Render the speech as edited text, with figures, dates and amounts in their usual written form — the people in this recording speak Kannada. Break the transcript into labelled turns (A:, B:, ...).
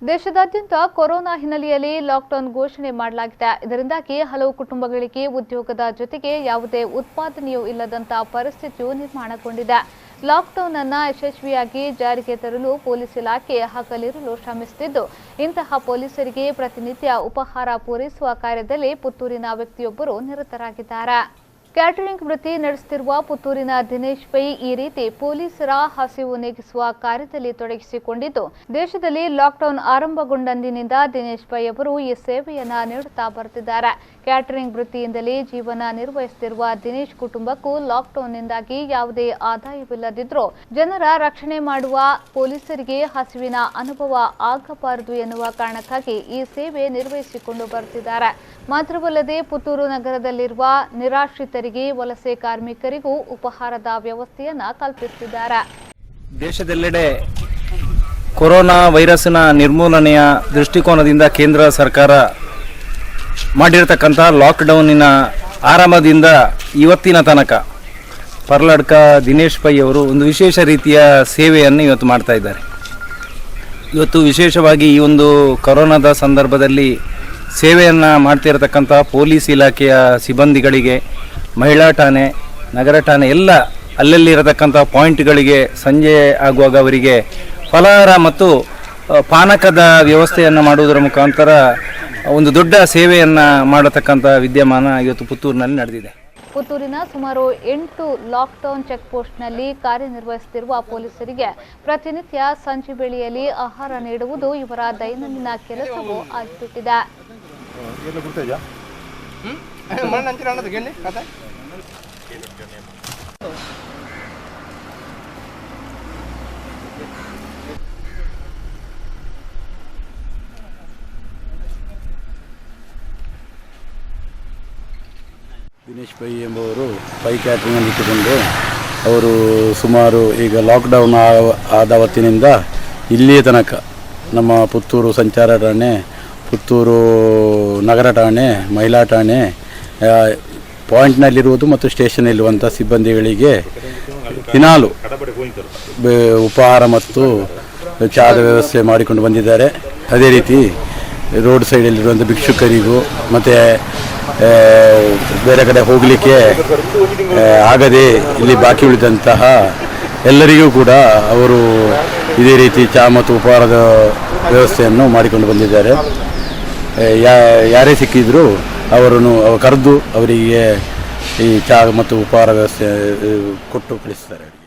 A: ದೇಶದಾದ್ಯಂತ ಕೊರೋನಾ ಹಿನ್ನೆಲೆಯಲ್ಲಿ ಲಾಕ್ಡೌನ್ ಘೋಷಣೆ ಮಾಡಲಾಗಿದೆ. ಇದರಿಂದಾಗಿ ಹಲವು ಕುಟುಂಬಗಳಿಗೆ ಉದ್ಯೋಗದ ಜೊತೆಗೆ ಯಾವುದೇ ಉತ್ಪಾದನೆಯೂ ಇಲ್ಲದಂತ ಪರಿಸ್ಥಿತಿಯು ನಿರ್ಮಾಣಗೊಂಡಿದೆ. ಲಾಕ್ಡೌನ್ ಅನ್ನು ಯಶಸ್ವಿಯಾಗಿ ಜಾರಿಗೆ ತರಲು ಪೊಲೀಸ್ ಇಲಾಖೆ ಹಗಲಿರುಳು ಶ್ರಮಿಸುತ್ತಿದ್ದು, ಇಂತಹ ಪೊಲೀಸರಿಗೆ ಪ್ರತಿನಿತ್ಯ ಉಪಹಾರ ಪೂರೈಸುವ ಕಾರ್ಯದಲ್ಲಿ ಪುತ್ತೂರಿನ ವ್ಯಕ್ತಿಯೊಬ್ಬರು ನಿರತರಾಗಿದ್ದಾರೆ. ಕ್ಯಾಟರಿಂಗ್ ವೃತ್ತಿ ನಡೆಸುತ್ತಿರುವ ಪುತ್ತೂರಿನ ದಿನೇಶ್ ಪೈ ಈ ರೀತಿ ಪೊಲೀಸರ ಹಸಿವು ನೀಗಿಸುವ ಕಾರ್ಯದಲ್ಲಿ ತೊಡಗಿಸಿಕೊಂಡಿದ್ದು, ದೇಶದಲ್ಲಿ ಲಾಕ್ಡೌನ್ ಆರಂಭಗೊಂಡಂದಿನಿಂದ ದಿನೇಶ್ ಪೈ ಅವರು ಈ ಸೇವೆಯನ್ನ ನೀಡುತ್ತಾ ಬರುತ್ತಿದ್ದಾರೆ. ಕ್ಯಾಟರಿಂಗ್ ವೃತ್ತಿಯಿಂದಲೇ ಜೀವನ ನಿರ್ವಹಿಸುತ್ತಿರುವ ದಿನೇಶ್ ಕುಟುಂಬಕ್ಕೂ ಲಾಕ್ಡೌನ್ನಿಂದಾಗಿ ಯಾವುದೇ ಆದಾಯವಿಲ್ಲದಿದ್ದರೂ ಜನರ ರಕ್ಷಣೆ ಮಾಡುವ ಪೊಲೀಸರಿಗೆ ಹಸಿವಿನ ಅನುಭವ ಆಗಬಾರದು ಎನ್ನುವ ಕಾರಣಕ್ಕಾಗಿ ಈ ಸೇವೆ ನಿರ್ವಹಿಸಿಕೊಂಡು ಬರುತ್ತಿದ್ದಾರೆ. ಮಾತ್ರವಲ್ಲದೆ ಪುತ್ತೂರು ನಗರದಲ್ಲಿರುವ ನಿರಾಶ್ರಿತರಿಗೆ, ವಲಸೆ ಕಾರ್ಮಿಕರಿಗೂ ಉಪಹಾರದ ವ್ಯವಸ್ಥೆಯನ್ನ ಕಲ್ಪಿಸುತ್ತಿದ್ದಾರೆ.
B: ದೇಶದೆಲ್ಲೆಡೆ ಕೊರೋನಾ ವೈರಸ್ನ ನಿರ್ಮೂಲನೆಯ ದೃಷ್ಟಿಕೋನದಿಂದ ಕೇಂದ್ರ ಸರ್ಕಾರ ಮಾಡಿರತಕ್ಕಂಥ ಲಾಕ್ಡೌನಿನ ಆರಂಭದಿಂದ ಇವತ್ತಿನ ತನಕ ಪರ್ಲಡ್ಕ ದಿನೇಶ್ ಪೈ ಅವರು ಒಂದು ವಿಶೇಷ ರೀತಿಯ ಸೇವೆಯನ್ನು ಇವತ್ತು ಮಾಡ್ತಾ ಇದ್ದಾರೆ. ಇವತ್ತು ವಿಶೇಷವಾಗಿ ಈ ಒಂದು ಕೊರೋನಾದ ಸಂದರ್ಭದಲ್ಲಿ ಸೇವೆಯನ್ನು ಮಾಡ್ತಿರತಕ್ಕಂಥ ಪೊಲೀಸ್ ಇಲಾಖೆಯ ಸಿಬ್ಬಂದಿಗಳಿಗೆ, ಮಹಿಳಾ ಠಾಣೆ, ನಗರ ಠಾಣೆ ಎಲ್ಲ ಅಲ್ಲಲ್ಲಿ ಇರತಕ್ಕಂಥ ಪಾಯಿಂಟ್ಗಳಿಗೆ ಸಂಜೆ ಆಗುವಾಗ ಅವರಿಗೆ ಫಲಹಾರ ಮತ್ತು ಪಾನಕದ ವ್ಯವಸ್ಥೆಯನ್ನು ಮಾಡುವುದರ ಮುಖಾಂತರ ಒಂದು ದೊಡ್ಡ ಸೇವೆಯನ್ನು ಮಾಡತಕ್ಕಂಥ ವಿದ್ಯಮಾನ ಇವತ್ತು ಪುತ್ತೂರಿನಲ್ಲಿ ನಡೆದಿದೆ.
A: ಪುತ್ತೂರಿನ ಸುಮಾರು 8 ಲಾಕ್ಡೌನ್ ಚೆಕ್ ಪೋಸ್ಟ್ನಲ್ಲಿ ಕಾರ್ಯನಿರ್ವಹಿಸುತ್ತಿರುವ ಪೊಲೀಸರಿಗೆ ಪ್ರತಿನಿತ್ಯ ಸಂಜೆ ವೇಳೆಯಲ್ಲಿ ಆಹಾರ ನೀಡುವುದು ಇವರ ದೈನಂದಿನ ಕೆಲಸವೂ ಆಗಿಬಿಟ್ಟಿದೆ.
C: ದಿನೇಶ್ ಪೈ ಎಂಬುವರು ಪೈ ಕ್ಯಾಟ್ರಿಂಗನ್ನು ಇಟ್ಟುಕೊಂಡು ಅವರು ಸುಮಾರು ಈಗ ಲಾಕ್ಡೌನ್ ಆದ ಹೊತ್ತಿನಿಂದ ಇಲ್ಲಿಯ ತನಕ ನಮ್ಮ ಪುತ್ತೂರು ಸಂಚಾರ ಠಾಣೆ, ಪುತ್ತೂರು ನಗರ ಠಾಣೆ, ಮಹಿಳಾ ಠಾಣೆ ಪಾಯಿಂಟ್ನಲ್ಲಿರುವುದು ಮತ್ತು ಸ್ಟೇಷನ್ನಲ್ಲಿರುವಂಥ ಸಿಬ್ಬಂದಿಗಳಿಗೆ ದಿನಾಲು ಉಪಹಾರ ಮತ್ತು ಚಹಾದ ವ್ಯವಸ್ಥೆ ಮಾಡಿಕೊಂಡು ಬಂದಿದ್ದಾರೆ. ಅದೇ ರೀತಿ ರೋಡ್ ಸೈಡಲ್ಲಿರುವಂಥ ಭಿಕ್ಷುಕರಿಗೂ ಮತ್ತು ಬೇರೆ ಕಡೆ ಹೋಗಲಿಕ್ಕೆ ಆಗದೆ ಇಲ್ಲಿ ಬಾಕಿ ಉಳಿದಂತಹ ಎಲ್ಲರಿಗೂ ಕೂಡ ಅವರು ಇದೇ ರೀತಿ ಚಹಾ ಮತ್ತು ಉಪಹಾರದ ವ್ಯವಸ್ಥೆಯನ್ನು ಮಾಡಿಕೊಂಡು ಬಂದಿದ್ದಾರೆ. ಯಾರೇ ಸಿಕ್ಕಿದ್ರು ಅವರನ್ನು ಕರೆದು ಅವರಿಗೆ ಈ ಚಹಾ ಮತ್ತು ಉಪಹಾರ ವ್ಯವಸ್ಥೆ ಕೊಟ್ಟು ಕಳಿಸ್ತಾರೆ.